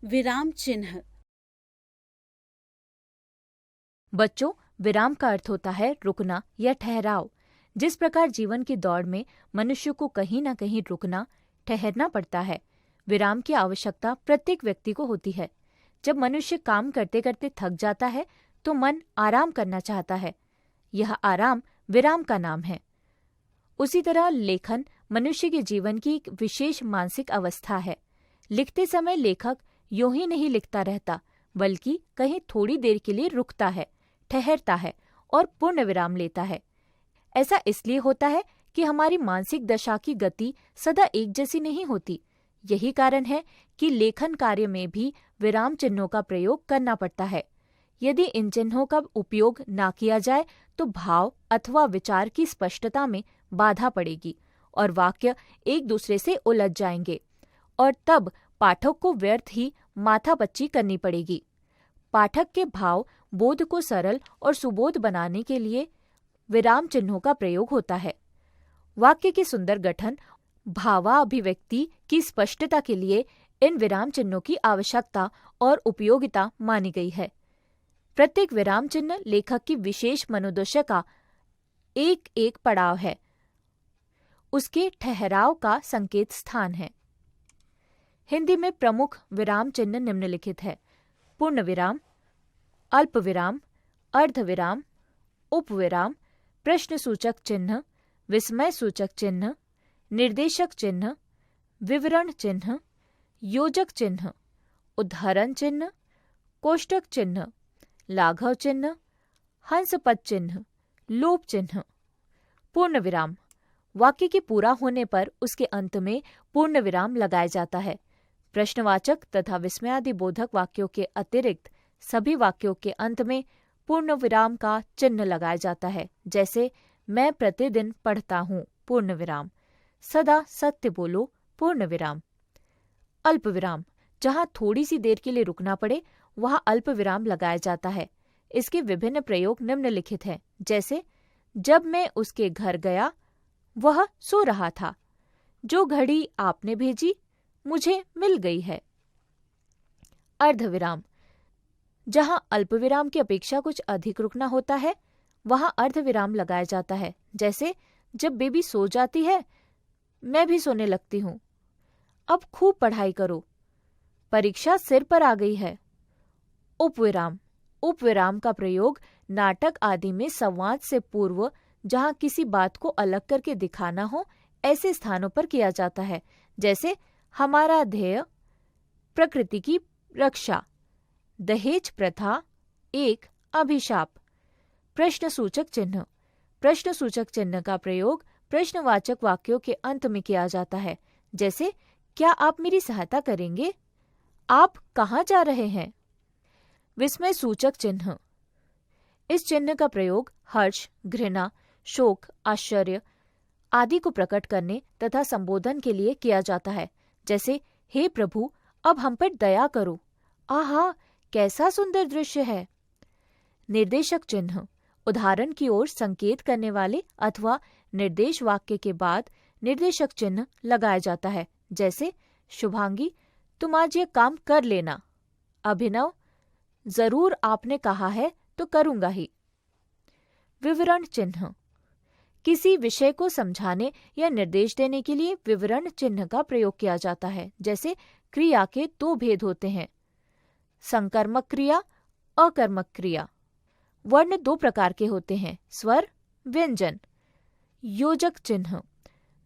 विराम चिन्ह। बच्चों, विराम का अर्थ होता है रुकना या ठहराव। जिस प्रकार जीवन की दौड़ में मनुष्य को कहीं न कहीं रुकना, ठहरना पड़ता है, विराम की आवश्यकता प्रत्येक व्यक्ति को होती है। जब मनुष्य काम करते करते थक जाता है तो मन आराम करना चाहता है। यह आराम विराम का नाम है। उसी तरह लेखन मनुष्य के जीवन की एक विशेष मानसिक अवस्था है। लिखते समय लेखक यूं ही नहीं लिखता रहता, बल्कि कहीं थोड़ी देर के लिए रुकता है, ठहरता है और पूर्ण विराम लेता है। ऐसा इसलिए होता है कि हमारी मानसिक दशा की गति सदा एक जैसी नहीं होती। यही कारण है कि लेखन कार्य में भी विराम चिन्हों का प्रयोग करना पड़ता है। यदि इन चिन्हों का उपयोग ना किया जाए तो भाव अथवा विचार की स्पष्टता में बाधा पड़ेगी और वाक्य एक दूसरे से उलझ जाएंगे और तब पाठक को व्यर्थ ही माथापच्ची करनी पड़ेगी। पाठक के भाव बोध को सरल और सुबोध बनाने के लिए विराम चिन्हों का प्रयोग होता है। वाक्य के सुंदर गठन, भावाभिव्यक्ति की स्पष्टता के लिए इन विराम चिन्हों की आवश्यकता और उपयोगिता मानी गई है। प्रत्येक विराम चिन्ह लेखक की विशेष मनोदशा का एक एक पड़ाव है, उसके ठहराव का संकेत स्थान है। हिंदी में प्रमुख विराम चिन्ह निम्नलिखित है: पूर्ण विराम, अल्प विराम, अर्ध विराम, उपविराम, प्रश्न सूचक चिन्ह, विस्मय सूचक चिन्ह, निर्देशक चिन्ह, विवरण चिन्ह, योजक चिन्ह, उद्धरण चिन्ह, कोष्टक चिन्ह, लाघव चिन्ह, हंसपद चिन्ह, लोप चिन्ह। पूर्ण विराम, वाक्य के पूरा होने पर उसके अंत में पूर्ण विराम लगाया जाता है। प्रश्नवाचक तथा विस्मयादि बोधक वाक्यों के अतिरिक्त सभी वाक्यों के अंत में पूर्ण विराम का चिन्ह लगाया जाता है। जैसे मैं प्रतिदिन पढ़ता हूँ, पूर्ण विराम। सदा सत्य बोलो, पूर्ण विराम। अल्प विराम, जहाँ थोड़ी सी देर के लिए रुकना पड़े वहाँ अल्प विराम लगाया जाता है। इसके विभिन्न प्रयोग निम्नलिखित हैं। जैसे जब मैं उसके घर गया वह सो रहा था, जो घड़ी आपने भेजी मुझे मिल गई है। अर्धविराम, जहां अल्पविराम की अपेक्षा कुछ अधिक रुकना होता है वहां अर्धविराम लगाया जाता है। जैसे जब बेबी सो जाती है मैं भी सोने लगती हूँ। अब खूब पढ़ाई करो, परीक्षा सिर पर आ गई है। उपविराम, उपविराम का प्रयोग नाटक आदि में संवाद से पूर्व जहां किसी बात को अलग करके दिखाना हो ऐसे स्थानों पर किया जाता है। जैसे हमारा ध्येय प्रकृति की रक्षा, दहेज प्रथा एक अभिशाप। प्रश्न सूचक चिन्ह, प्रश्न सूचक चिन्ह का प्रयोग प्रश्नवाचक वाक्यों के अंत में किया जाता है। जैसे क्या आप मेरी सहायता करेंगे? आप कहाँ जा रहे हैं? विस्मय सूचक चिन्ह, इस चिन्ह का प्रयोग हर्ष, घृणा, शोक, आश्चर्य आदि को प्रकट करने तथा संबोधन के लिए किया जाता है। जैसे हे प्रभु, अब हम पर दया करो, आहा कैसा सुंदर दृश्य है। निर्देशक चिन्ह, उदाहरण की ओर संकेत करने वाले अथवा निर्देश वाक्य के बाद निर्देशक चिन्ह लगाया जाता है। जैसे शुभांगी, तुम आज ये काम कर लेना। अभिनव, जरूर आपने कहा है तो करूंगा ही। विवरण चिन्ह, किसी विषय को समझाने या निर्देश देने के लिए विवरण चिन्ह का प्रयोग किया जाता है। जैसे क्रिया के दो भेद होते हैं, संकर्मक क्रिया, अकर्मक क्रिया। वर्ण दो प्रकार के होते हैं, स्वर, व्यंजन। योजक चिन्ह,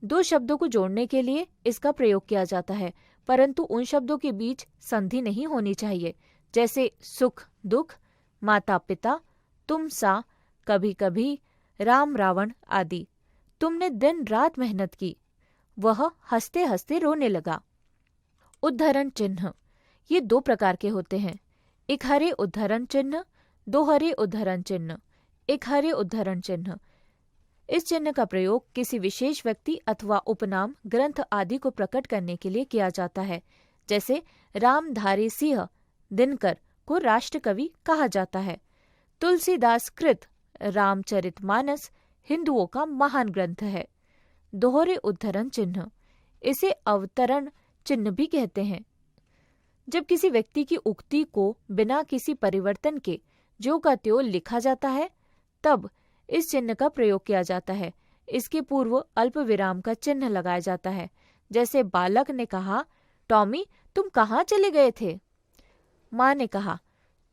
दो शब्दों को जोड़ने के लिए इसका प्रयोग किया जाता है, परंतु उन शब्दों के बीच संधि नहीं होनी चाहिए। जैसे सुख दुख, माता पिता, तुम सा, कभी कभी, राम रावण आदि। तुमने दिन रात मेहनत की, वह हंसते हंसते रोने लगा। उद्धरण चिन्ह, ये दो प्रकार के होते हैं, इकहरे उद्धरण चिन्ह, दोहरे उद्धरण चिन्ह। इकहरे उद्धरण चिन्ह, इस चिन्ह का प्रयोग किसी विशेष व्यक्ति अथवा उपनाम, ग्रंथ आदि को प्रकट करने के लिए किया जाता है। जैसे रामधारी सिंह दिनकर को राष्ट्रकवि कहा जाता है। तुलसीदास कृत रामचरितमानस हिंदुओं का महान ग्रंथ है। दोहरे उद्धरण चिन्ह, इसे अवतरण चिन्ह भी कहते हैं। जब किसी व्यक्ति की उक्ति को बिना किसी परिवर्तन के ज्यों का त्यों लिखा जाता है तब इस चिन्ह का प्रयोग किया जाता है। इसके पूर्व अल्प विराम का चिन्ह लगाया जाता है। जैसे बालक ने कहा, टॉमी तुम कहाँ चले गए थे? माँ ने कहा,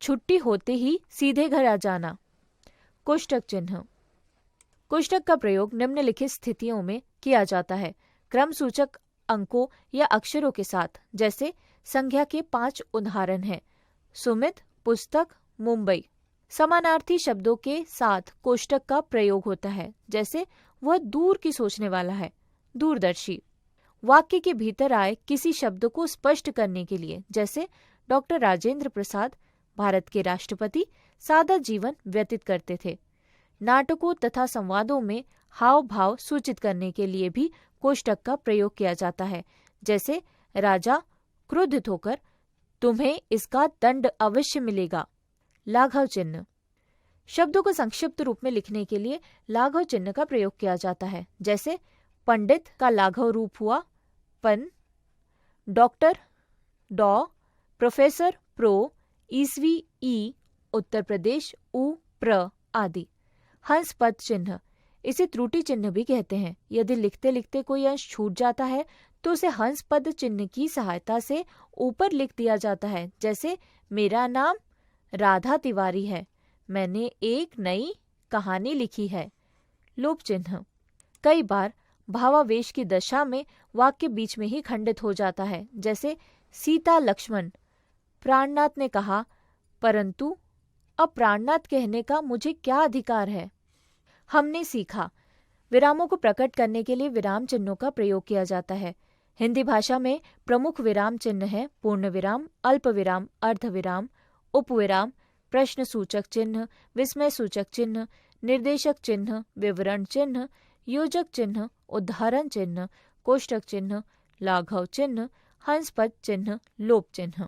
छुट्टी होते ही सीधे घर आ जाना। कोष्टक चिन्ह। कोष्टक का प्रयोग निम्नलिखित स्थितियों में किया जाता है। क्रम सूचक अंकों या अक्षरों के साथ। जैसे संख्या के 5 उदाहरण हैं। सुमित, पुस्तक, मुंबई। समानार्थी शब्दों के साथ कोष्टक का प्रयोग होता है। जैसे वह दूर की सोचने वाला है, दूरदर्शी। वाक्य के भीतर आए किसी शब्द को स्पष्ट करने के लिए। जैसे डॉक्टर राजेंद्र प्रसाद भारत के राष्ट्रपति सादा जीवन व्यतीत करते थे। नाटकों तथा संवादों में हाव भाव सूचित करने के लिए भी कोष्टक का प्रयोग किया जाता है। जैसे राजा क्रुद्ध होकर, तुम्हें इसका दंड अवश्य मिलेगा। लाघव चिन्ह। शब्दों को संक्षिप्त रूप में लिखने के लिए लाघव चिन्ह का प्रयोग किया जाता है। जैसे पंडित का लाघव रूप हुआ पन, डॉक्टर डॉ, प्रोफेसर प्रो, ईसवी ई, उत्तर प्रदेश उ, प्र आदि। हंस पद चिन्ह। इसे त्रुटि चिन्ह भी कहते हैं। यदि लिखते लिखते कोई अंश छूट जाता है तो उसे हंस पद चिन्ह की सहायता से ऊपर लिख दिया जाता है। जैसे मेरा नाम राधा तिवारी है, मैंने एक नई कहानी लिखी है। लोप चिन्ह। कई बार भावावेश की दशा में वाक्य बीच में ही खंडित हो जाता है। जैसे सीता लक्ष्मण, प्राणनाथ ने कहा, परंतु अब प्राणनाथ कहने का मुझे क्या अधिकार है। हमने सीखा। विरामों को प्रकट करने के लिए विराम चिन्हों का प्रयोग किया जाता है। हिंदी भाषा में प्रमुख विराम चिन्ह है पूर्ण विराम, अल्प विराम, अर्ध विराम, उपविराम, प्रश्न सूचक चिन्ह, विस्मय सूचक चिन्ह, निर्देशक चिन्ह, विवरण चिन्ह, योजक चिन्ह, उदाहरण चिन्ह, कोष्टक चिन्ह, लाघव चिन्ह, हंस पद चिन्ह, लोप चिन्ह।